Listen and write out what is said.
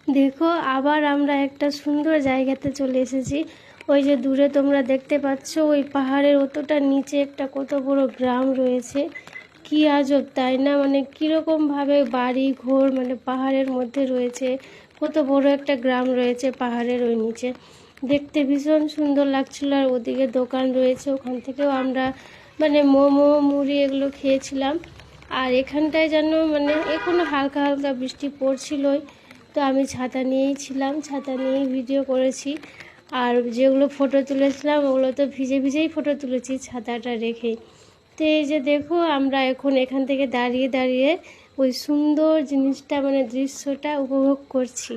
দেখো আবার আমরা একটা সুন্দর জায়গাতে চলে এসেছি। ওই যে দূরে তোমরা দেখতে পাচ্ছ ওই পাহাড়ের অতটা নিচে একটা কত বড় গ্রাম রয়েছে। কি আজব তাই না, মানে কীরকমভাবে বাড়ি ঘর মানে পাহাড়ের মধ্যে রয়েছে। কত বড় একটা গ্রাম রয়েছে পাহাড়ের ওই নিচে। দেখতে ভীষণ সুন্দর লাগছিল। আর ওদিকে দোকান রয়েছে, ওখান থেকেও আমরা মানে মোমো মুড়ি এগুলো খেয়েছিলাম। আর এখানটায় যেন মানে এখনো হালকা হালকা বৃষ্টি পড়ছিলই, তো আমি ছাতা নিয়েই ছিলাম, ছাতা নিয়েই ভিডিও করেছি। আর যেগুলো ফটো তুলেছিলাম ওগুলো তো ভিজে ভিজেই ফটো তুলেছি ছাতাটা রেখেই। তো এই যে দেখো আমরা এখন এখান থেকে দাঁড়িয়ে দাঁড়িয়ে ওই সুন্দর জিনিসটা মানে দৃশ্যটা উপভোগ করছি।